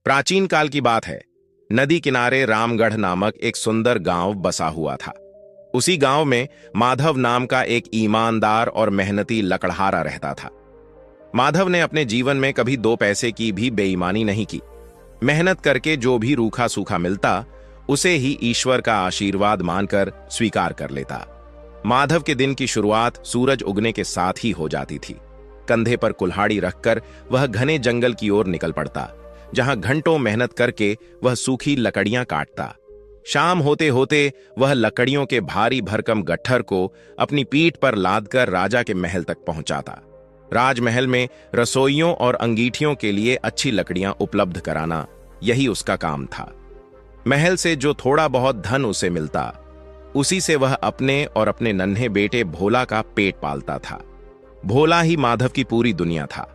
प्राचीन काल की बात है। नदी किनारे रामगढ़ नामक एक सुंदर गांव बसा हुआ था। उसी गांव में माधव नाम का एक ईमानदार और मेहनती लकड़हारा रहता था। माधव ने अपने जीवन में कभी 2 पैसे की भी बेईमानी नहीं की। मेहनत करके जो भी रूखा सूखा मिलता उसे ही ईश्वर का आशीर्वाद मानकर स्वीकार कर लेता। माधव के दिन की शुरुआत सूरज उगने के साथ ही हो जाती थी। कंधे पर कुल्हाड़ी रखकर वह घने जंगल की ओर निकल पड़ता, जहां घंटों मेहनत करके वह सूखी लकड़ियां काटता। शाम होते होते वह लकड़ियों के भारी भरकम गट्ठर को अपनी पीठ पर लादकर राजा के महल तक पहुंचाता। राजमहल में रसोइयों और अंगीठियों के लिए अच्छी लकड़ियां उपलब्ध कराना यही उसका काम था। महल से जो थोड़ा बहुत धन उसे मिलता, उसी से वह अपने और अपने नन्हे बेटे भोला का पेट पालता था। भोला ही माधव की पूरी दुनिया था,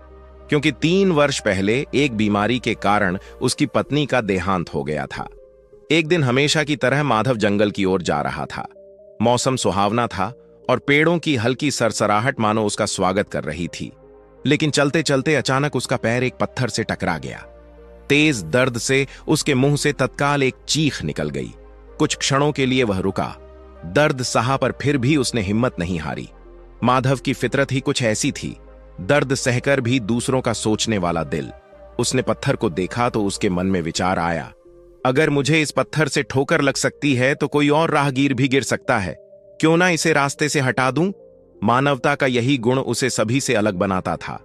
क्योंकि 3 वर्ष पहले एक बीमारी के कारण उसकी पत्नी का देहांत हो गया था। एक दिन हमेशा की तरह माधव जंगल की ओर जा रहा था। मौसम सुहावना था और पेड़ों की हल्की सरसराहट मानो उसका स्वागत कर रही थी। लेकिन चलते चलते अचानक उसका पैर एक पत्थर से टकरा गया। तेज दर्द से उसके मुंह से तत्काल एक चीख निकल गई। कुछ क्षणों के लिए वह रुका। दर्द सहा, पर फिर भी उसने हिम्मत नहीं हारी। माधव की फितरत ही कुछ ऐसी थी, दर्द सहकर भी दूसरों का सोचने वाला दिल। उसने पत्थर को देखा तो उसके मन में विचार आया, अगर मुझे इस पत्थर से ठोकर लग सकती है तो कोई और राहगीर भी गिर सकता है। क्यों ना इसे रास्ते से हटा दूं? मानवता का यही गुण उसे सभी से अलग बनाता था।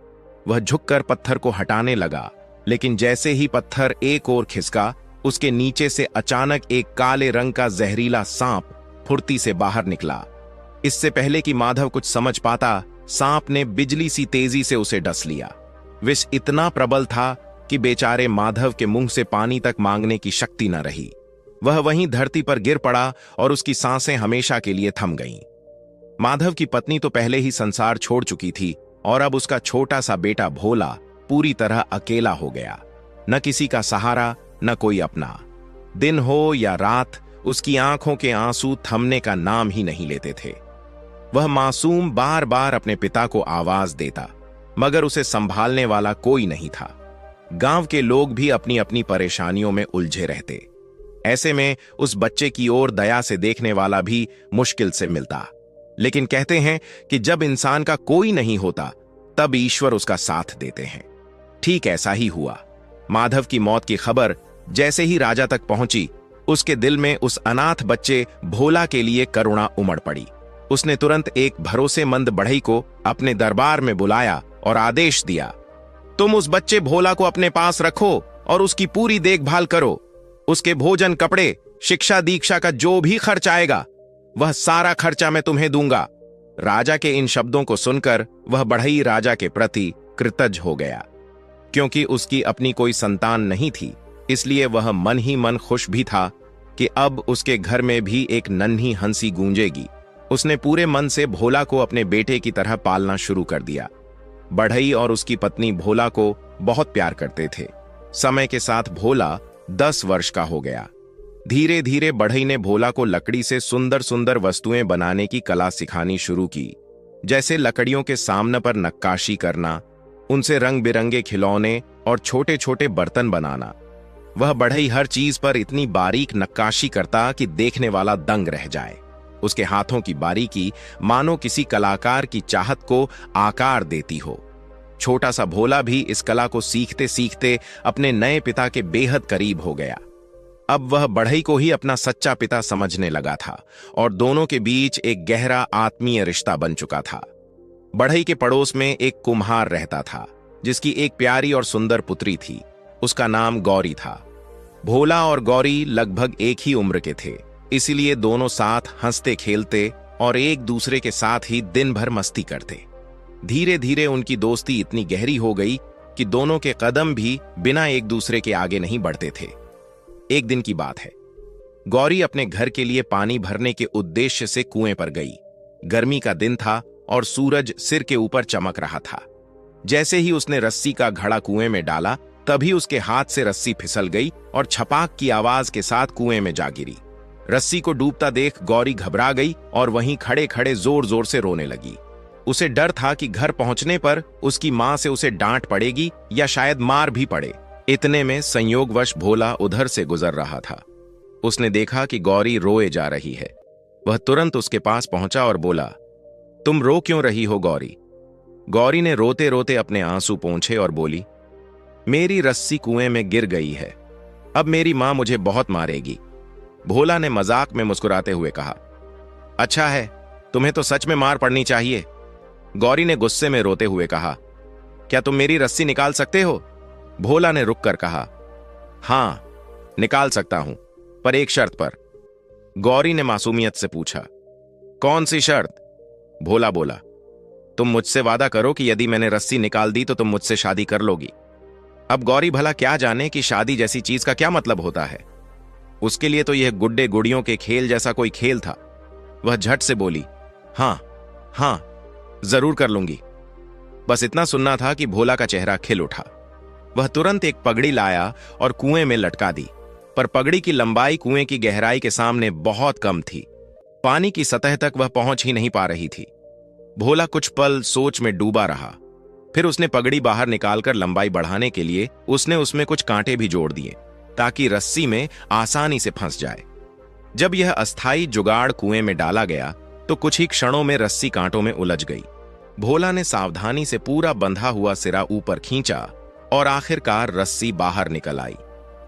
वह झुककर पत्थर को हटाने लगा, लेकिन जैसे ही पत्थर एक ओर खिसका, उसके नीचे से अचानक एक काले रंग का जहरीला सांप फुर्ती से बाहर निकला। इससे पहले कि माधव कुछ समझ पाता, सांप ने बिजली सी तेजी से उसे डस लिया। विष इतना प्रबल था कि बेचारे माधव के मुंह से पानी तक मांगने की शक्ति न रही। वह वहीं धरती पर गिर पड़ा और उसकी सांसें हमेशा के लिए थम गईं। माधव की पत्नी तो पहले ही संसार छोड़ चुकी थी और अब उसका छोटा सा बेटा भोला पूरी तरह अकेला हो गया। न किसी का सहारा, न कोई अपना। दिन हो या रात, उसकी आंखों के आंसू थमने का नाम ही नहीं लेते थे। वह मासूम बार बार अपने पिता को आवाज देता, मगर उसे संभालने वाला कोई नहीं था। गांव के लोग भी अपनी अपनी परेशानियों में उलझे रहते। ऐसे में उस बच्चे की ओर दया से देखने वाला भी मुश्किल से मिलता। लेकिन कहते हैं कि जब इंसान का कोई नहीं होता, तब ईश्वर उसका साथ देते हैं। ठीक ऐसा ही हुआ। माधव की मौत की खबर जैसे ही राजा तक पहुंची, उसके दिल में उस अनाथ बच्चे भोला के लिए करुणा उमड़ पड़ी। उसने तुरंत एक भरोसेमंद बढ़ई को अपने दरबार में बुलाया और आदेश दिया, तुम उस बच्चे भोला को अपने पास रखो और उसकी पूरी देखभाल करो। उसके भोजन, कपड़े, शिक्षा दीक्षा का जो भी खर्च आएगा, वह सारा खर्चा मैं तुम्हें दूंगा। राजा के इन शब्दों को सुनकर वह बढ़ई राजा के प्रति कृतज्ञ हो गया। क्योंकि उसकी अपनी कोई संतान नहीं थी, इसलिए वह मन ही मन खुश भी था कि अब उसके घर में भी एक नन्ही हंसी गूंजेगी। उसने पूरे मन से भोला को अपने बेटे की तरह पालना शुरू कर दिया। बढ़ई और उसकी पत्नी भोला को बहुत प्यार करते थे। समय के साथ भोला 10 वर्ष का हो गया। धीरे धीरे बढ़ई ने भोला को लकड़ी से सुंदर सुंदर वस्तुएं बनाने की कला सिखानी शुरू की, जैसे लकड़ियों के सामने पर नक्काशी करना, उनसे रंग बिरंगे खिलौने और छोटे छोटे बर्तन बनाना। वह बढ़ई हर चीज पर इतनी बारीक नक्काशी करता कि देखने वाला दंग रह जाए। उसके हाथों की बारीकी मानो किसी कलाकार की चाहत को आकार देती हो। छोटा सा भोला भी इस कला को सीखते सीखते अपने नए पिता के बेहद करीब हो गया। अब वह बढ़ई को ही अपना सच्चा पिता समझने लगा था और दोनों के बीच एक गहरा आत्मीय रिश्ता बन चुका था। बढ़ई के पड़ोस में एक कुम्हार रहता था, जिसकी एक प्यारी और सुंदर पुत्री थी। उसका नाम गौरी था। भोला और गौरी लगभग एक ही उम्र के थे, इसलिए दोनों साथ हंसते खेलते और एक दूसरे के साथ ही दिन भर मस्ती करते। धीरे धीरे उनकी दोस्ती इतनी गहरी हो गई कि दोनों के कदम भी बिना एक दूसरे के आगे नहीं बढ़ते थे। एक दिन की बात है। गौरी अपने घर के लिए पानी भरने के उद्देश्य से कुएं पर गई। गर्मी का दिन था और सूरज सिर के ऊपर चमक रहा था। जैसे ही उसने रस्सी का घड़ा कुएं में डाला, तभी उसके हाथ से रस्सी फिसल गई और छपाक की आवाज के साथ कुएं में जा गिरी। रस्सी को डूबता देख गौरी घबरा गई और वहीं खड़े खड़े जोर जोर से रोने लगी। उसे डर था कि घर पहुंचने पर उसकी मां से उसे डांट पड़ेगी या शायद मार भी पड़े। इतने में संयोगवश भोला उधर से गुजर रहा था। उसने देखा कि गौरी रोए जा रही है। वह तुरंत उसके पास पहुंचा और बोला, तुम रो क्यों रही हो गौरी? गौरी ने रोते रोते अपने आंसू पोंछे और बोली, मेरी रस्सी कुएं में गिर गई है, अब मेरी मां मुझे बहुत मारेगी। भोला ने मजाक में मुस्कुराते हुए कहा, अच्छा है, तुम्हें तो सच में मार पड़नी चाहिए। गौरी ने गुस्से में रोते हुए कहा, क्या तुम मेरी रस्सी निकाल सकते हो? भोला ने रुक कर कहा, हां, निकाल सकता हूं, पर एक शर्त पर। गौरी ने मासूमियत से पूछा, कौन सी शर्त? भोला बोला, तुम मुझसे वादा करो कि यदि मैंने रस्सी निकाल दी तो तुम मुझसे शादी कर लोगी। अब गौरी भला क्या जाने कि शादी जैसी चीज का क्या मतलब होता है। उसके लिए तो यह गुड्डे गुड़ियों के खेल जैसा कोई खेल था। वह झट से बोली, हां हां, जरूर कर लूंगी। बस इतना सुनना था कि भोला का चेहरा खिल उठा। वह तुरंत एक पगड़ी लाया और कुएं में लटका दी, पर पगड़ी की लंबाई कुएं की गहराई के सामने बहुत कम थी। पानी की सतह तक वह पहुंच ही नहीं पा रही थी। भोला कुछ पल सोच में डूबा रहा। फिर उसने पगड़ी बाहर निकालकर लंबाई बढ़ाने के लिए उसने उसमें कुछ कांटे भी जोड़ दिए ताकि रस्सी में आसानी से फंस जाए। जब यह अस्थाई जुगाड़ कुएं में डाला गया तो कुछ ही क्षणों में रस्सी कांटों में उलझ गई। भोला ने सावधानी से पूरा बंधा हुआ सिरा ऊपर खींचा और आखिरकार रस्सी बाहर निकल आई।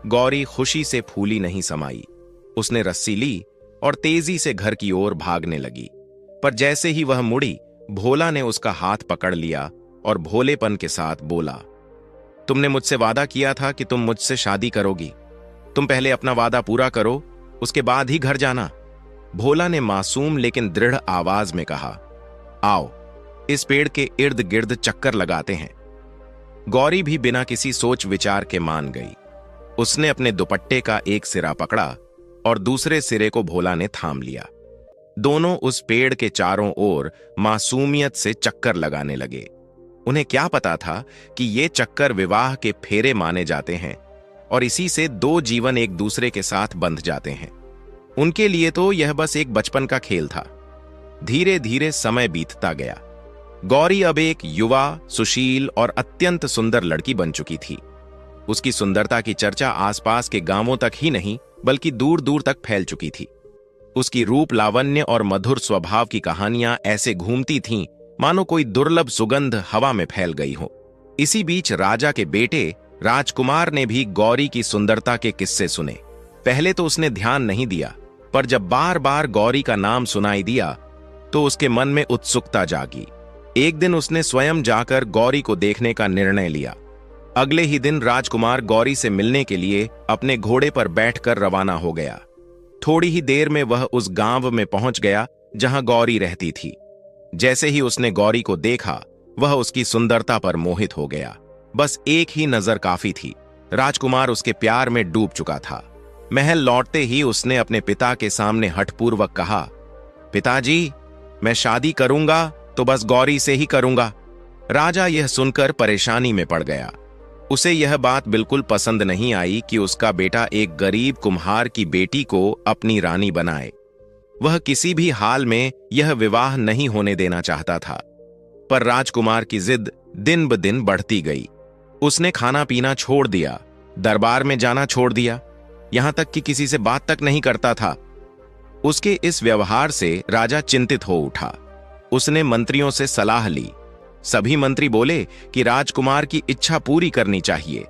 गौरी खुशी से फूली नहीं समाई। उसने रस्सी ली और तेजी से घर की ओर भागने लगी, पर जैसे ही वह मुड़ी, भोला ने उसका हाथ पकड़ लिया और भोलेपन के साथ बोला, तुमने मुझसे वादा किया था कि तुम मुझसे शादी करोगी। तुम पहले अपना वादा पूरा करो, उसके बाद ही घर जाना। भोला ने मासूम लेकिन दृढ़ आवाज में कहा, आओ इस पेड़ के इर्द गिर्द चक्कर लगाते हैं। गौरी भी बिना किसी सोच विचार के मान गई। उसने अपने दुपट्टे का एक सिरा पकड़ा और दूसरे सिरे को भोला ने थाम लिया। दोनों उस पेड़ के चारों ओर मासूमियत से चक्कर लगाने लगे। उन्हें क्या पता था कि ये चक्कर विवाह के फेरे माने जाते हैं और इसी से दो जीवन एक दूसरे के साथ बंध जाते हैं। उनके लिए तो यह बस एक बचपन का खेल था। धीरे धीरे समय बीतता गया। गौरी अब एक युवा, सुशील और अत्यंत सुंदर लड़की बन चुकी थी। उसकी सुंदरता की चर्चा आसपास के गांवों तक ही नहीं बल्कि दूर दूर तक फैल चुकी थी। उसकी रूप लावण्य और मधुर स्वभाव की कहानियां ऐसे घूमती थीं मानो कोई दुर्लभ सुगंध हवा में फैल गई हो। इसी बीच राजा के बेटे राजकुमार ने भी गौरी की सुंदरता के किस्से सुने। पहले तो उसने ध्यान नहीं दिया, पर जब बार बार गौरी का नाम सुनाई दिया तो उसके मन में उत्सुकता जागी। एक दिन उसने स्वयं जाकर गौरी को देखने का निर्णय लिया। अगले ही दिन राजकुमार गौरी से मिलने के लिए अपने घोड़े पर बैठकर रवाना हो गया। थोड़ी ही देर में वह उस गांव में पहुंच गया जहां गौरी रहती थी। जैसे ही उसने गौरी को देखा, वह उसकी सुंदरता पर मोहित हो गया। बस एक ही नजर काफी थी। राजकुमार उसके प्यार में डूब चुका था। महल लौटते ही उसने अपने पिता के सामने हठपूर्वक कहा, पिताजी, मैं शादी करूंगा तो बस गौरी से ही करूंगा। राजा यह सुनकर परेशानी में पड़ गया। उसे यह बात बिल्कुल पसंद नहीं आई कि उसका बेटा एक गरीब कुम्हार की बेटी को अपनी रानी बनाए। वह किसी भी हाल में यह विवाह नहीं होने देना चाहता था, पर राजकुमार की जिद दिन ब दिन बढ़ती गई। उसने खाना पीना छोड़ दिया, दरबार में जाना छोड़ दिया, यहां तक कि किसी से बात तक नहीं करता था। उसके इस व्यवहार से राजा चिंतित हो उठा। उसने मंत्रियों से सलाह ली। सभी मंत्री बोले कि राजकुमार की इच्छा पूरी करनी चाहिए,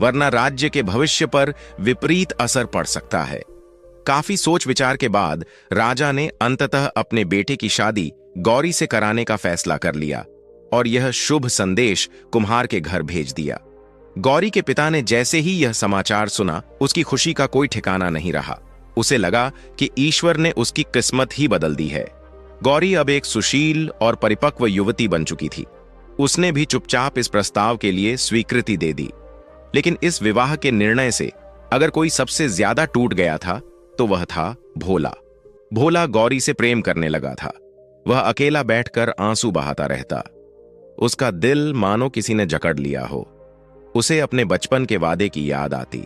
वरना राज्य के भविष्य पर विपरीत असर पड़ सकता है। काफी सोच विचार के बाद राजा ने अंततः अपने बेटे की शादी गौरी से कराने का फैसला कर लिया और यह शुभ संदेश कुम्हार के घर भेज दिया। गौरी के पिता ने जैसे ही यह समाचार सुना, उसकी खुशी का कोई ठिकाना नहीं रहा। उसे लगा कि ईश्वर ने उसकी किस्मत ही बदल दी है। गौरी अब एक सुशील और परिपक्व युवती बन चुकी थी। उसने भी चुपचाप इस प्रस्ताव के लिए स्वीकृति दे दी। लेकिन इस विवाह के निर्णय से अगर कोई सबसे ज्यादा टूट गया था तो वह था भोला। भोला गौरी से प्रेम करने लगा था। वह अकेला बैठकर आंसू बहाता रहता। उसका दिल मानो किसी ने जकड़ लिया हो। उसे अपने बचपन के वादे की याद आती,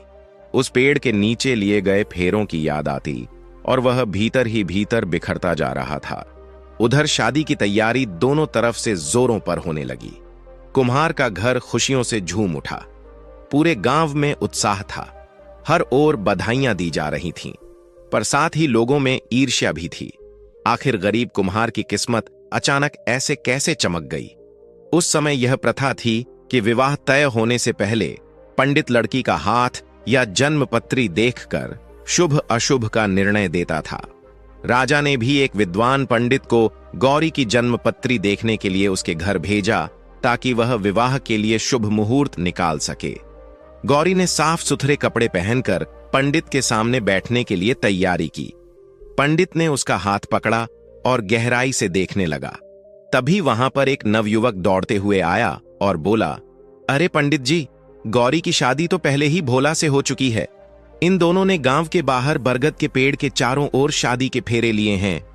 उस पेड़ के नीचे लिए गए फेरों की याद आती, और वह भीतर ही भीतर बिखरता जा रहा था। उधर शादी की तैयारी दोनों तरफ से जोरों पर होने लगी। कुम्हार का घर खुशियों से झूम उठा। पूरे गांव में उत्साह था। हर ओर बधाइयां दी जा रही थीं, पर साथ ही लोगों में ईर्ष्या भी थी। आखिर गरीब कुम्हार की किस्मत अचानक ऐसे कैसे चमक गई? उस समय यह प्रथा थी कि विवाह तय होने से पहले पंडित लड़की का हाथ या जन्मपत्री देखकर शुभ अशुभ का निर्णय देता था। राजा ने भी एक विद्वान पंडित को गौरी की जन्मपत्री देखने के लिए उसके घर भेजा, ताकि वह विवाह के लिए शुभ मुहूर्त निकाल सके। गौरी ने साफ सुथरे कपड़े पहनकर पंडित के सामने बैठने के लिए तैयारी की। पंडित ने उसका हाथ पकड़ा और गहराई से देखने लगा। तभी वहां पर एक नवयुवक दौड़ते हुए आया और बोला, अरे पंडित जी, गौरी की शादी तो पहले ही भोला से हो चुकी है। इन दोनों ने गांव के बाहर बरगद के पेड़ के चारों ओर शादी के फेरे लिए हैं।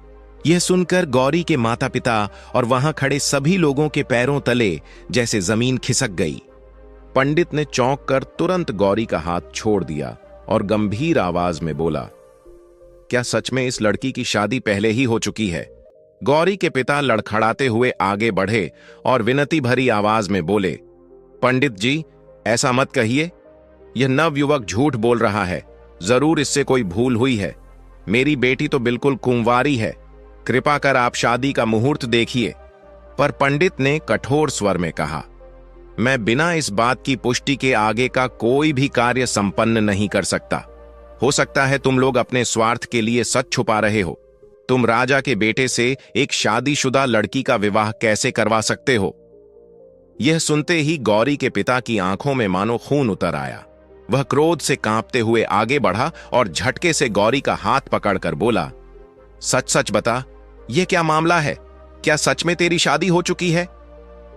यह सुनकर गौरी के माता पिता और वहां खड़े सभी लोगों के पैरों तले जैसे जमीन खिसक गई। पंडित ने चौंक कर तुरंत गौरी का हाथ छोड़ दिया और गंभीर आवाज में बोला, क्या सच में इस लड़की की शादी पहले ही हो चुकी है? गौरी के पिता लड़खड़ाते हुए आगे बढ़े और विनती भरी आवाज में बोले, पंडित जी, ऐसा मत कहिए। यह नवयुवक झूठ बोल रहा है। जरूर इससे कोई भूल हुई है। मेरी बेटी तो बिल्कुल कुंवारी है। कृपा कर आप शादी का मुहूर्त देखिए। पर पंडित ने कठोर स्वर में कहा, मैं बिना इस बात की पुष्टि के आगे का कोई भी कार्य संपन्न नहीं कर सकता। हो सकता है तुम लोग अपने स्वार्थ के लिए सच छुपा रहे हो। तुम राजा के बेटे से एक शादीशुदा लड़की का विवाह कैसे करवा सकते हो? यह सुनते ही गौरी के पिता की आंखों में मानो खून उतर आया। वह क्रोध से कांपते हुए आगे बढ़ा और झटके से गौरी का हाथ पकड़कर बोला, सच सच बता, यह क्या मामला है? क्या सच में तेरी शादी हो चुकी है?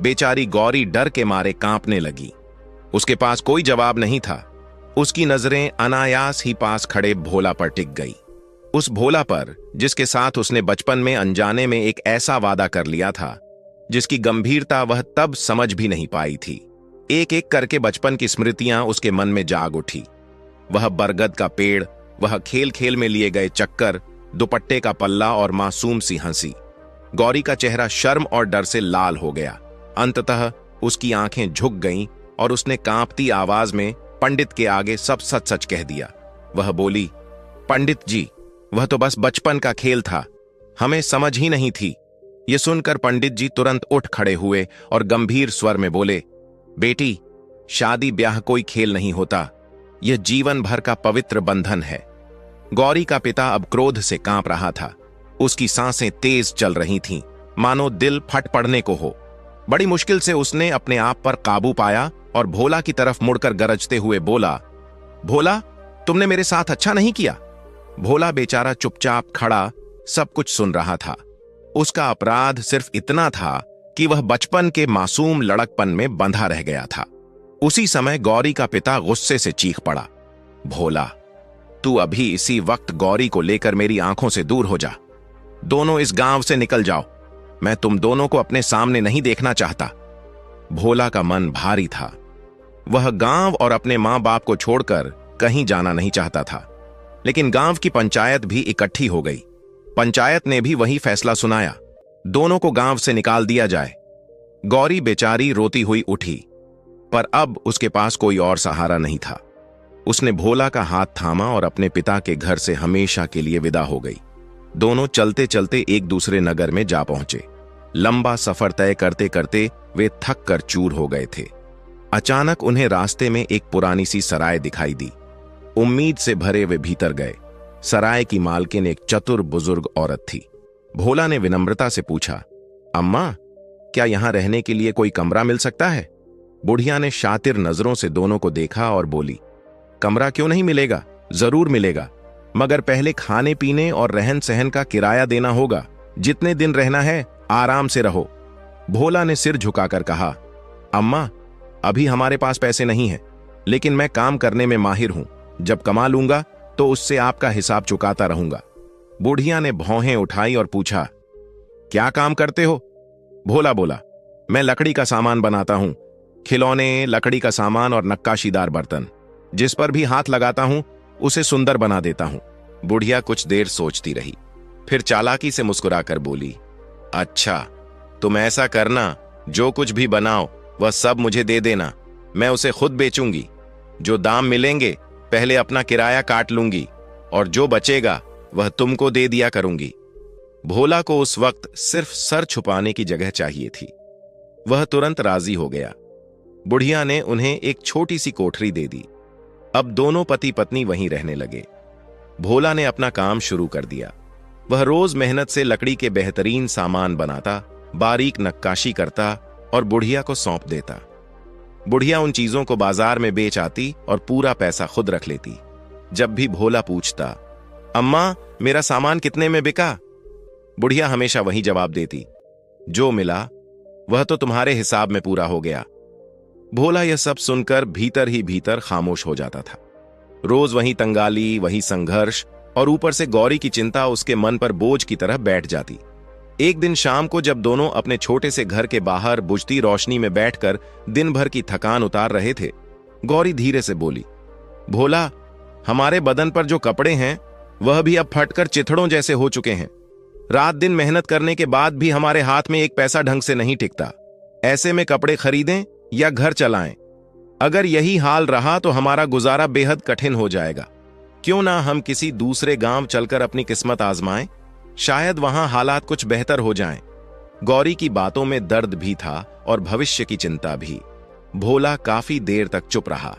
बेचारी गौरी डर के मारे कांपने लगी। उसके पास कोई जवाब नहीं था। उसकी नजरें अनायास ही पास खड़े भोला पर टिक गई। उस भोला पर जिसके साथ उसने बचपन में अनजाने में एक ऐसा वादा कर लिया था जिसकी गंभीरता वह तब समझ भी नहीं पाई थी। एक एक करके बचपन की स्मृतियां उसके मन में जाग उठी। वह बरगद का पेड़, वह खेल खेल में लिए गए चक्कर, दुपट्टे का पल्ला और मासूम सी हंसी। गौरी का चेहरा शर्म और डर से लाल हो गया। अंततः उसकी आंखें झुक गईं और उसने कांपती आवाज में पंडित के आगे सब सच सच कह दिया। वह बोली, पंडित जी, वह तो बस बचपन का खेल था। हमें समझ ही नहीं थी। यह सुनकर पंडित जी तुरंत उठ खड़े हुए और गंभीर स्वर में बोले, बेटी, शादी ब्याह कोई खेल नहीं होता। यह जीवन भर का पवित्र बंधन है। गौरी का पिता अब क्रोध से कांप रहा था। उसकी सांसें तेज चल रही थीं, मानो दिल फट पड़ने को हो। बड़ी मुश्किल से उसने अपने आप पर काबू पाया और भोला की तरफ मुड़कर गरजते हुए बोला, भोला, तुमने मेरे साथ अच्छा नहीं किया। भोला बेचारा चुपचाप खड़ा सब कुछ सुन रहा था। उसका अपराध सिर्फ इतना था कि वह बचपन के मासूम लड़कपन में बंधा रह गया था। उसी समय गौरी का पिता गुस्से से चीख पड़ा, भोला, तू अभी इसी वक्त गौरी को लेकर मेरी आंखों से दूर हो जा। दोनों इस गांव से निकल जाओ। मैं तुम दोनों को अपने सामने नहीं देखना चाहता। भोला का मन भारी था। वह गांव और अपने मां बाप को छोड़कर कहीं जाना नहीं चाहता था। लेकिन गांव की पंचायत भी इकट्ठी हो गई। पंचायत ने भी वही फैसला सुनाया, दोनों को गांव से निकाल दिया जाए। गौरी बेचारी रोती हुई उठी, पर अब उसके पास कोई और सहारा नहीं था। उसने भोला का हाथ थामा और अपने पिता के घर से हमेशा के लिए विदा हो गई। दोनों चलते चलते एक दूसरे नगर में जा पहुंचे। लंबा सफर तय करते करते वे थक कर चूर हो गए थे। अचानक उन्हें रास्ते में एक पुरानी सी सराय दिखाई दी। उम्मीद से भरे वे भीतर गए। सराय की मालकिन एक चतुर बुजुर्ग औरत थी। भोला ने विनम्रता से पूछा, अम्मा, क्या यहां रहने के लिए कोई कमरा मिल सकता है? बुढ़िया ने शातिर नजरों से दोनों को देखा और बोली, कमरा क्यों नहीं मिलेगा, जरूर मिलेगा, मगर पहले खाने पीने और रहन सहन का किराया देना होगा। जितने दिन रहना है आराम से रहो। भोला ने सिर झुकाकर कहा, अम्मा, अभी हमारे पास पैसे नहीं हैं, लेकिन मैं काम करने में माहिर हूं। जब कमा लूंगा तो उससे आपका हिसाब चुकाता रहूंगा। बुढ़िया ने भौहें उठाई और पूछा, क्या काम करते हो? भोला बोला, मैं लकड़ी का सामान बनाता हूं, खिलौने, लकड़ी का सामान और नक्काशीदार बर्तन। जिस पर भी हाथ लगाता हूं उसे सुंदर बना देता हूं। बुढ़िया कुछ देर सोचती रही, फिर चालाकी से मुस्कुराकर बोली, अच्छा, तुम ऐसा करना, जो कुछ भी बनाओ वह सब मुझे दे देना, मैं उसे खुद बेचूंगी। जो दाम मिलेंगे पहले अपना किराया काट लूंगी और जो बचेगा वह तुमको दे दिया करूंगी। भोला को उस वक्त सिर्फ सर छुपाने की जगह चाहिए थी। वह तुरंत राजी हो गया। बुढ़िया ने उन्हें एक छोटी सी कोठरी दे दी। अब दोनों पति पत्नी वहीं रहने लगे। भोला ने अपना काम शुरू कर दिया। वह रोज मेहनत से लकड़ी के बेहतरीन सामान बनाता, बारीक नक्काशी करता और बुढ़िया को सौंप देता। बुढ़िया उन चीजों को बाजार में बेच आती और पूरा पैसा खुद रख लेती। जब भी भोला पूछता, अम्मा मेरा सामान कितने में बिका, बुढ़िया हमेशा वही जवाब देती, जो मिला वह तो तुम्हारे हिसाब में पूरा हो गया। भोला यह सब सुनकर भीतर ही भीतर खामोश हो जाता था। रोज वही तंगाली, वही संघर्ष और ऊपर से गौरी की चिंता उसके मन पर बोझ की तरह बैठ जाती। एक दिन शाम को जब दोनों अपने छोटे से घर के बाहर बुझती रोशनी में बैठकर दिन भर की थकान उतार रहे थे, गौरी धीरे से बोली, भोला, हमारे बदन पर जो कपड़े हैं वह भी अब फटकर चिथड़ों जैसे हो चुके हैं। रात दिन मेहनत करने के बाद भी हमारे हाथ में एक पैसा ढंग से नहीं टिकता। ऐसे में कपड़े खरीदें या घर चलाएं। अगर यही हाल रहा तो हमारा गुजारा बेहद कठिन हो जाएगा। क्यों ना हम किसी दूसरे गांव चलकर अपनी किस्मत आजमाएं, शायद वहां हालात कुछ बेहतर हो जाएं। गौरी की बातों में दर्द भी था और भविष्य की चिंता भी। भोला काफी देर तक चुप रहा।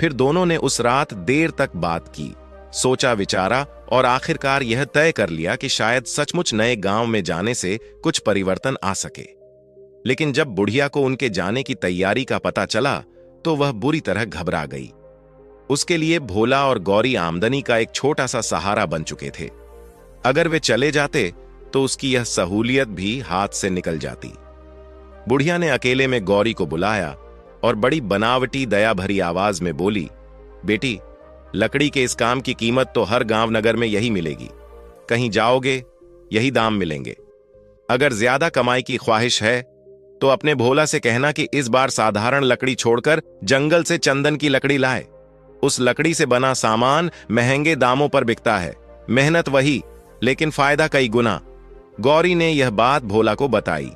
फिर दोनों ने उस रात देर तक बात की, सोचा विचारा और आखिरकार यह तय कर लिया कि शायद सचमुच नए गांव में जाने से कुछ परिवर्तन आ सके। लेकिन जब बुढ़िया को उनके जाने की तैयारी का पता चला तो वह बुरी तरह घबरा गई। उसके लिए भोला और गौरी आमदनी का एक छोटा सा सहारा बन चुके थे। अगर वे चले जाते तो उसकी यह सहूलियत भी हाथ से निकल जाती। बुढ़िया ने अकेले में गौरी को बुलाया और बड़ी बनावटी दया भरी आवाज में बोली, बेटी, लकड़ी के इस काम की कीमत तो हर गांव नगर में यही मिलेगी। कहीं जाओगे यही दाम मिलेंगे। अगर ज्यादा कमाई की ख्वाहिश है तो अपने भोला से कहना कि इस बार साधारण लकड़ी छोड़कर जंगल से चंदन की लकड़ी लाए। उस लकड़ी से बना सामान महंगे दामों पर बिकता है। मेहनत वही, लेकिन फायदा कई गुना। गौरी ने यह बात भोला को बताई।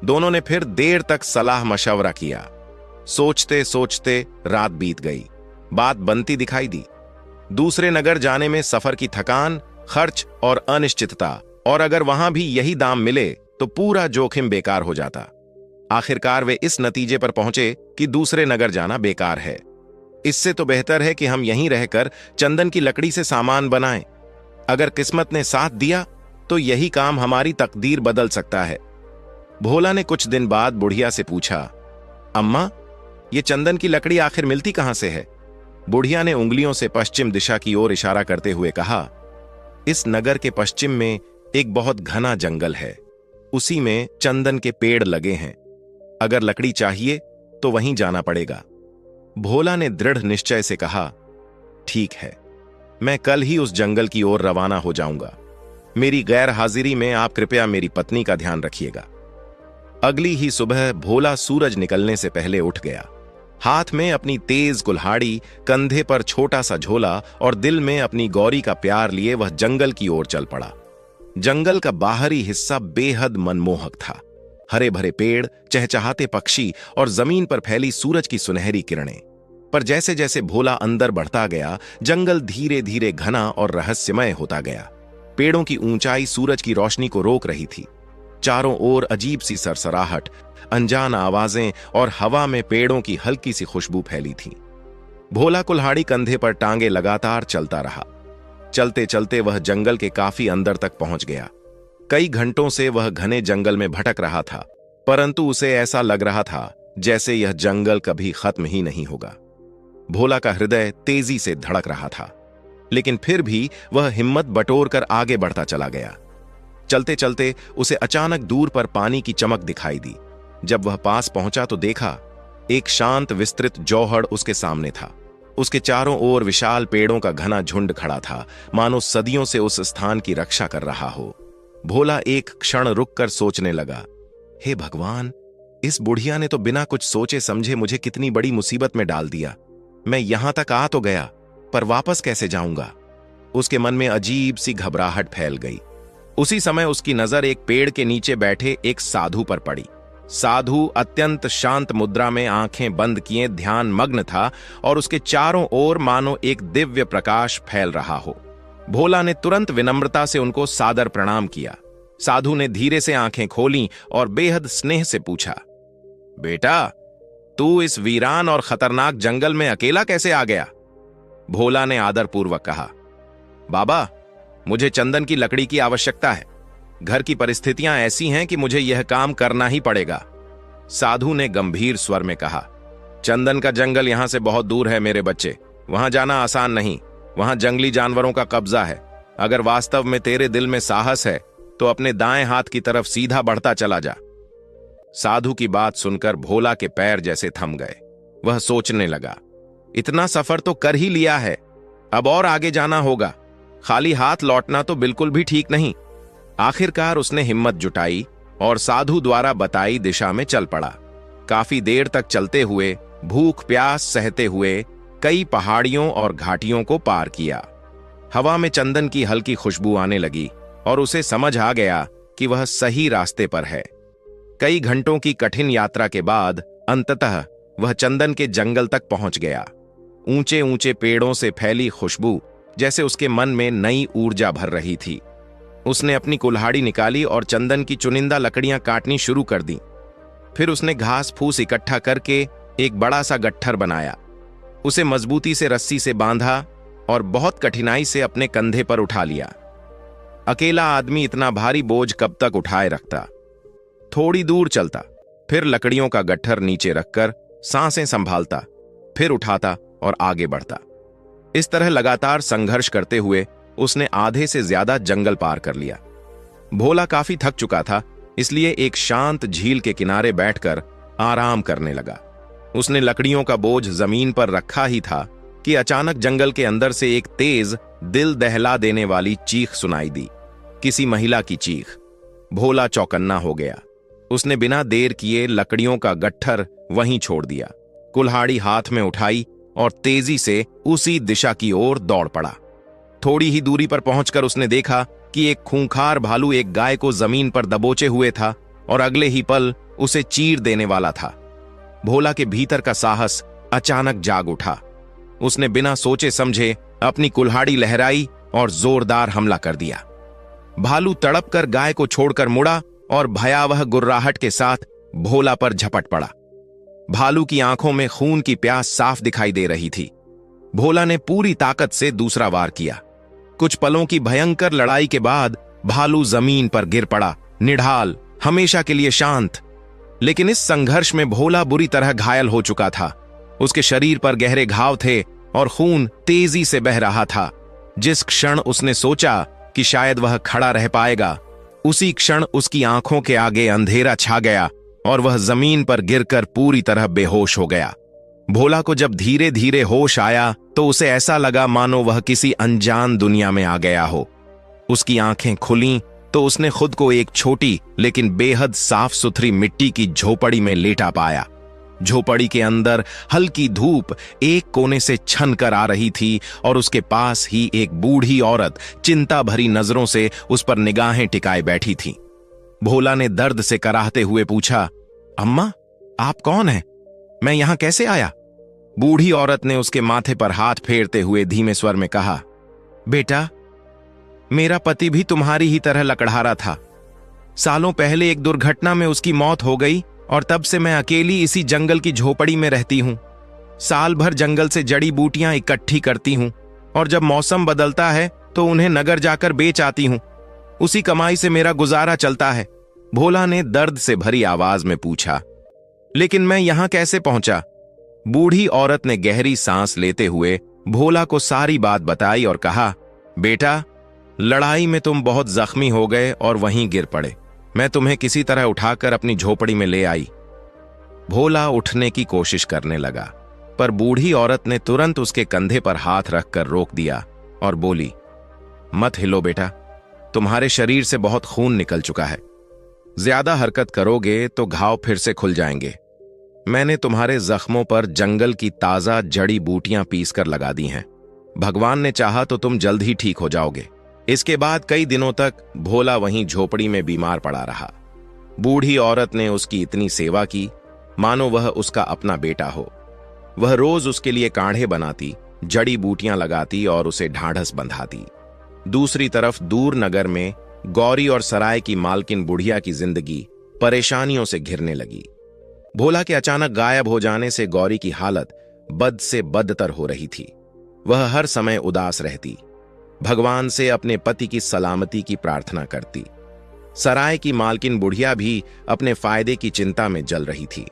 दोनों ने फिर देर तक सलाह मशवरा किया। सोचते सोचते रात बीत गई। बात बनती दिखाई दी। दूसरे नगर जाने में सफर की थकान, खर्च और अनिश्चितता, और अगर वहां भी यही दाम मिले तो पूरा जोखिम बेकार हो जाता। आखिरकार वे इस नतीजे पर पहुंचे कि दूसरे नगर जाना बेकार है। इससे तो बेहतर है कि हम यहीं रहकर चंदन की लकड़ी से सामान बनाएं। अगर किस्मत ने साथ दिया तो यही काम हमारी तकदीर बदल सकता है। भोला ने कुछ दिन बाद बुढ़िया से पूछा, अम्मा, ये चंदन की लकड़ी आखिर मिलती कहां से है? बुढ़िया ने उंगलियों से पश्चिम दिशा की ओर इशारा करते हुए कहा, इस नगर के पश्चिम में एक बहुत घना जंगल है। उसी में चंदन के पेड़ लगे हैं। अगर लकड़ी चाहिए तो वहीं जाना पड़ेगा। भोला ने दृढ़ निश्चय से कहा, ठीक है, मैं कल ही उस जंगल की ओर रवाना हो जाऊंगा। मेरी गैर हाजिरी में आप कृपया मेरी पत्नी का ध्यान रखिएगा। अगली ही सुबह भोला सूरज निकलने से पहले उठ गया। हाथ में अपनी तेज कुल्हाड़ी, कंधे पर छोटा सा झोला और दिल में अपनी गौरी का प्यार लिए वह जंगल की ओर चल पड़ा। जंगल का बाहरी हिस्सा बेहद मनमोहक था। हरे भरे पेड़, चहचहाते पक्षी और जमीन पर फैली सूरज की सुनहरी किरणें। पर जैसे जैसे भोला अंदर बढ़ता गया, जंगल धीरे धीरे घना और रहस्यमय होता गया। पेड़ों की ऊंचाई सूरज की रोशनी को रोक रही थी। चारों ओर अजीब सी सरसराहट, अनजान आवाजें और हवा में पेड़ों की हल्की सी खुशबू फैली थी। भोला कुल्हाड़ी कंधे पर टांगे लगातार चलता रहा। चलते चलते वह जंगल के काफी अंदर तक पहुंच गया। कई घंटों से वह घने जंगल में भटक रहा था, परंतु उसे ऐसा लग रहा था जैसे यह जंगल कभी खत्म ही नहीं होगा। भोला का हृदय तेजी से धड़क रहा था, लेकिन फिर भी वह हिम्मत बटोरकर आगे बढ़ता चला गया। चलते चलते उसे अचानक दूर पर पानी की चमक दिखाई दी। जब वह पास पहुंचा तो देखा एक शांत विस्तृत जौहड़ उसके सामने था। उसके चारों ओर विशाल पेड़ों का घना झुंड खड़ा था, मानो सदियों से उस स्थान की रक्षा कर रहा हो। भोला एक क्षण रुककर सोचने लगा, हे भगवान, इस बुढ़िया ने तो बिना कुछ सोचे समझे मुझे कितनी बड़ी मुसीबत में डाल दिया। मैं यहां तक आ तो गया, पर वापस कैसे जाऊंगा? उसके मन में अजीब सी घबराहट फैल गई। उसी समय उसकी नजर एक पेड़ के नीचे बैठे एक साधु पर पड़ी। साधु अत्यंत शांत मुद्रा में आंखें बंद किए ध्यान मग्न था और उसके चारों ओर मानो एक दिव्य प्रकाश फैल रहा हो। भोला ने तुरंत विनम्रता से उनको सादर प्रणाम किया। साधु ने धीरे से आंखें खोलीं और बेहद स्नेह से पूछा, बेटा, तू इस वीरान और खतरनाक जंगल में अकेला कैसे आ गया? भोला ने आदरपूर्वक कहा, बाबा, मुझे चंदन की लकड़ी की आवश्यकता है। घर की परिस्थितियां ऐसी हैं कि मुझे यह काम करना ही पड़ेगा। साधु ने गंभीर स्वर में कहा, चंदन का जंगल यहां से बहुत दूर है मेरे बच्चे, वहां जाना आसान नहीं। वहां जंगली जानवरों का कब्जा है। अगर वास्तव में तेरे दिल में साहस है तो अपने दाएं हाथ की तरफ सीधा बढ़ता चला जा। साधु की बात सुनकर भोला के पैर जैसे थम गए। वह सोचने लगा, इतना सफर तो कर ही लिया है, अब और आगे जाना होगा। खाली हाथ लौटना तो बिल्कुल भी ठीक नहीं। आखिरकार उसने हिम्मत जुटाई और साधु द्वारा बताई दिशा में चल पड़ा। काफी देर तक चलते हुए, भूख प्यास सहते हुए कई पहाड़ियों और घाटियों को पार किया। हवा में चंदन की हल्की खुशबू आने लगी और उसे समझ आ गया कि वह सही रास्ते पर है। कई घंटों की कठिन यात्रा के बाद अंततः वह चंदन के जंगल तक पहुंच गया। ऊंचे ऊंचे पेड़ों से फैली खुशबू जैसे उसके मन में नई ऊर्जा भर रही थी। उसने अपनी कुल्हाड़ी निकाली और चंदन की चुनिंदा लकड़ियां काटनी शुरू कर दी। फिर उसने घास फूस इकट्ठा करके एक बड़ा सा गट्ठर बनाया। उसे मजबूती से रस्सी से बांधा और बहुत कठिनाई से अपने कंधे पर उठा लिया। अकेला आदमी इतना भारी बोझ कब तक उठाए रखता। थोड़ी दूर चलता, फिर लकड़ियों का गट्ठर नीचे रखकर सांसें संभालता, फिर उठाता और आगे बढ़ता। इस तरह लगातार संघर्ष करते हुए उसने आधे से ज्यादा जंगल पार कर लिया। भोला काफी थक चुका था, इसलिए एक शांत झील के किनारे बैठकर आराम करने लगा। उसने लकड़ियों का बोझ जमीन पर रखा ही था कि अचानक जंगल के अंदर से एक तेज, दिल दहला देने वाली चीख सुनाई दी। किसी महिला की चीख। भोला चौकन्ना हो गया। उसने बिना देर किए लकड़ियों का गट्ठर वहीं छोड़ दिया, कुल्हाड़ी हाथ में उठाई और तेजी से उसी दिशा की ओर दौड़ पड़ा। थोड़ी ही दूरी पर पहुंचकर उसने देखा कि एक खूंखार भालू एक गाय को जमीन पर दबोचे हुए था और अगले ही पल उसे चीर देने वाला था। भोला के भीतर का साहस अचानक जाग उठा। उसने बिना सोचे समझे अपनी कुल्हाड़ी लहराई और जोरदार हमला कर दिया। भालू तड़प कर गाय को छोड़कर मुड़ा और भयावह गुर्राहट के साथ भोला पर झपट पड़ा। भालू की आंखों में खून की प्यास साफ दिखाई दे रही थी। भोला ने पूरी ताकत से दूसरा वार किया। कुछ पलों की भयंकर लड़ाई के बाद भालू जमीन पर गिर पड़ा, निढाल, हमेशा के लिए शांत। लेकिन इस संघर्ष में भोला बुरी तरह घायल हो चुका था। उसके शरीर पर गहरे घाव थे और खून तेजी से बह रहा था। जिस क्षण उसने सोचा कि शायद वह खड़ा रह पाएगा, उसी क्षण उसकी आंखों के आगे अंधेरा छा गया और वह जमीन पर गिरकर पूरी तरह बेहोश हो गया। भोला को जब धीरे धीरे होश आया तो उसे ऐसा लगा मानो वह किसी अनजान दुनिया में आ गया हो। उसकी आंखें खुलीं तो उसने खुद को एक छोटी लेकिन बेहद साफ सुथरी मिट्टी की झोपड़ी में लेटा पाया। झोपड़ी के अंदर हल्की धूप एक कोने से छन कर आ रही थी और उसके पास ही एक बूढ़ी औरत चिंता भरी नजरों से उस पर निगाहें टिकाए बैठी थी। भोला ने दर्द से कराहते हुए पूछा, अम्मा, आप कौन हैं? मैं यहां कैसे आया? बूढ़ी औरत ने उसके माथे पर हाथ फेरते हुए धीमे स्वर में कहा, बेटा, मेरा पति भी तुम्हारी ही तरह लकड़हारा था। सालों पहले एक दुर्घटना में उसकी मौत हो गई और तब से मैं अकेली इसी जंगल की झोपड़ी में रहती हूं। साल भर जंगल से जड़ी बूटियां इकट्ठी करती हूं और जब मौसम बदलता है तो उन्हें नगर जाकर बेच आती हूं। उसी कमाई से मेरा गुजारा चलता है। भोला ने दर्द से भरी आवाज में पूछा, लेकिन मैं यहां कैसे पहुंचा? बूढ़ी औरत ने गहरी सांस लेते हुए भोला को सारी बात बताई और कहा, बेटा, लड़ाई में तुम बहुत जख्मी हो गए और वहीं गिर पड़े। मैं तुम्हें किसी तरह उठाकर अपनी झोपड़ी में ले आई। भोला उठने की कोशिश करने लगा, पर बूढ़ी औरत ने तुरंत उसके कंधे पर हाथ रखकर रोक दिया और बोली, मत हिलो बेटा, तुम्हारे शरीर से बहुत खून निकल चुका है। ज्यादा हरकत करोगे तो घाव फिर से खुल जाएंगे। मैंने तुम्हारे जख्मों पर जंगल की ताजा जड़ी बूटियां पीसकर लगा दी हैं। भगवान ने चाहा तो तुम जल्द ही ठीक हो जाओगे। इसके बाद कई दिनों तक भोला वहीं झोपड़ी में बीमार पड़ा रहा। बूढ़ी औरत ने उसकी इतनी सेवा की मानो वह उसका अपना बेटा हो। वह रोज उसके लिए काढ़े बनाती, जड़ी बूटियां लगाती और उसे ढाढ़स बंधाती। दूसरी तरफ दूर नगर में गौरी और सराय की मालकिन बुढ़िया की जिंदगी परेशानियों से घिरने लगी। भोला के अचानक गायब हो जाने से गौरी की हालत बद से बदतर हो रही थी। वह हर समय उदास रहती, भगवान से अपने पति की सलामती की प्रार्थना करती। सराय की मालकिन बुढ़िया भी अपने फायदे की चिंता में जल रही थी।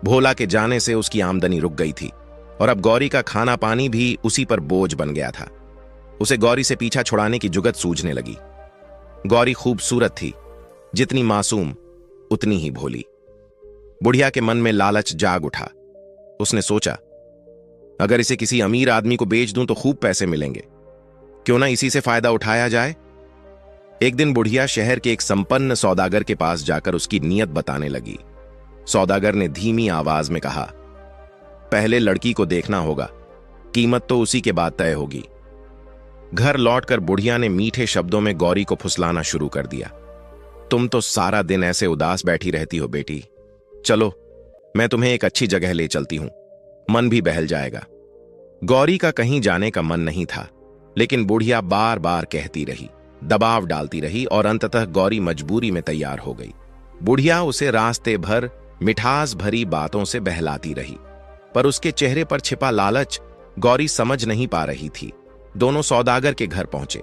भोला के जाने से उसकी आमदनी रुक गई थी और अब गौरी का खाना पानी भी उसी पर बोझ बन गया था। उसे गौरी से पीछा छुड़ाने की जुगत सूझने लगी। गौरी खूबसूरत थी, जितनी मासूम उतनी ही भोली। बुढ़िया के मन में लालच जाग उठा। उसने सोचा, अगर इसे किसी अमीर आदमी को बेच दूं तो खूब पैसे मिलेंगे, क्यों ना इसी से फायदा उठाया जाए। एक दिन बुढ़िया शहर के एक संपन्न सौदागर के पास जाकर उसकी नीयत बताने लगी। सौदागर ने धीमी आवाज में कहा, पहले लड़की को देखना होगा, कीमत तो उसी के बाद तय होगी। घर लौटकर बुढ़िया ने मीठे शब्दों में गौरी को फुसलाना शुरू कर दिया। तुम तो सारा दिन ऐसे उदास बैठी रहती हो बेटी, चलो मैं तुम्हें एक अच्छी जगह ले चलती हूं, मन भी बहल जाएगा। गौरी का कहीं जाने का मन नहीं था, लेकिन बुढ़िया बार बार कहती रही, दबाव डालती रही और अंततः गौरी मजबूरी में तैयार हो गई। बुढ़िया उसे रास्ते भर मिठास भरी बातों से बहलाती रही, पर उसके चेहरे पर छिपा लालच गौरी समझ नहीं पा रही थी। दोनों सौदागर के घर पहुंचे।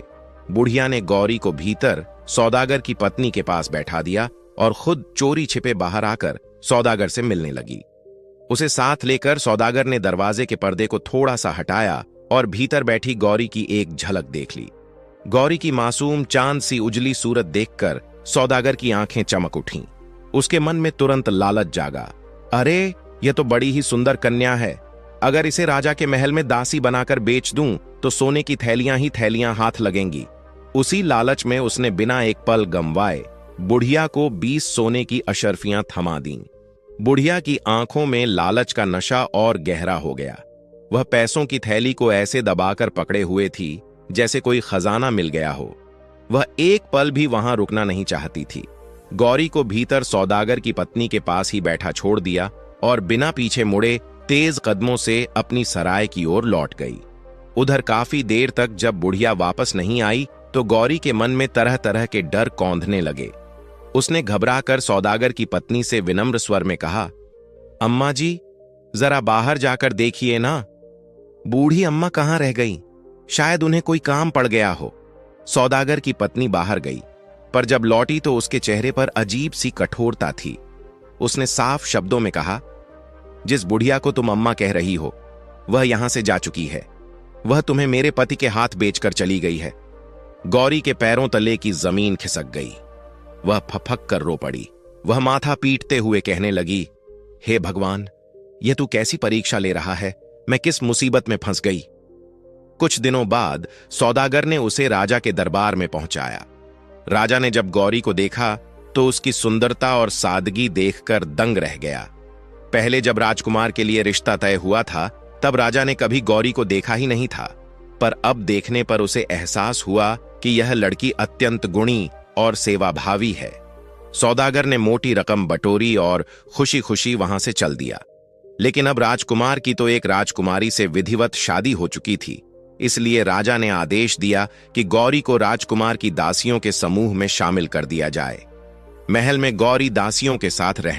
बुढ़िया ने गौरी को भीतर सौदागर की पत्नी के पास बैठा दिया और खुद चोरी छिपे बाहर आकर सौदागर से मिलने लगी। उसे साथ लेकर सौदागर ने दरवाजे के पर्दे को थोड़ा सा हटाया और भीतर बैठी गौरी की एक झलक देख ली। गौरी की मासूम चांद सी उजली सूरत देखकर सौदागर की आंखें चमक उठीं। उसके मन में तुरंत लालच जागा। अरे, यह तो बड़ी ही सुंदर कन्या है। अगर इसे राजा के महल में दासी बनाकर बेच दूं तो सोने की थैलियां ही थैलियां हाथ लगेंगी। उसी लालच में उसने बिना एक पल गंवाए बुढ़िया को 20 सोने की अशर्फियां थमा दीं। बुढ़िया की आंखों में लालच का नशा और गहरा हो गया। वह पैसों की थैली को ऐसे दबाकर पकड़े हुए थी जैसे कोई खजाना मिल गया हो। वह एक पल भी वहां रुकना नहीं चाहती थी। गौरी को भीतर सौदागर की पत्नी के पास ही बैठा छोड़ दिया और बिना पीछे मुड़े तेज कदमों से अपनी सराय की ओर लौट गई। उधर काफी देर तक जब बुढ़िया वापस नहीं आई तो गौरी के मन में तरह तरह के डर कौंधने लगे। उसने घबराकर सौदागर की पत्नी से विनम्र स्वर में कहा, अम्मा जी, जरा बाहर जाकर देखिए ना, बूढ़ी अम्मा कहां रह गई, शायद उन्हें कोई काम पड़ गया हो। सौदागर की पत्नी बाहर गई, पर जब लौटी तो उसके चेहरे पर अजीब सी कठोरता थी। उसने साफ शब्दों में कहा, जिस बुढ़िया को तुम अम्मा कह रही हो वह यहां से जा चुकी है। वह तुम्हें मेरे पति के हाथ बेचकर चली गई है। गौरी के पैरों तले की जमीन खिसक गई। वह फफक कर रो पड़ी। वह माथा पीटते हुए कहने लगी, हे भगवान, यह तू कैसी परीक्षा ले रहा है, मैं किस मुसीबत में फंस गई। कुछ दिनों बाद सौदागर ने उसे राजा के दरबार में पहुंचाया। राजा ने जब गौरी को देखा तो उसकी सुंदरता और सादगी देखकर दंग रह गया। पहले जब राजकुमार के लिए रिश्ता तय हुआ था तब राजा ने कभी गौरी को देखा ही नहीं था, पर अब देखने पर उसे एहसास हुआ कि यह लड़की अत्यंत गुणी और सेवाभावी है। सौदागर ने मोटी रकम बटोरी और खुशी खुशी वहां से चल दिया। लेकिन अब राजकुमार की तो एक राजकुमारी से विधिवत शादी हो चुकी थी, इसलिए राजा ने आदेश दिया कि गौरी को राजकुमार की दासियों के समूह में शामिल कर दिया जाए। महल में गौरी दासियों के साथ रह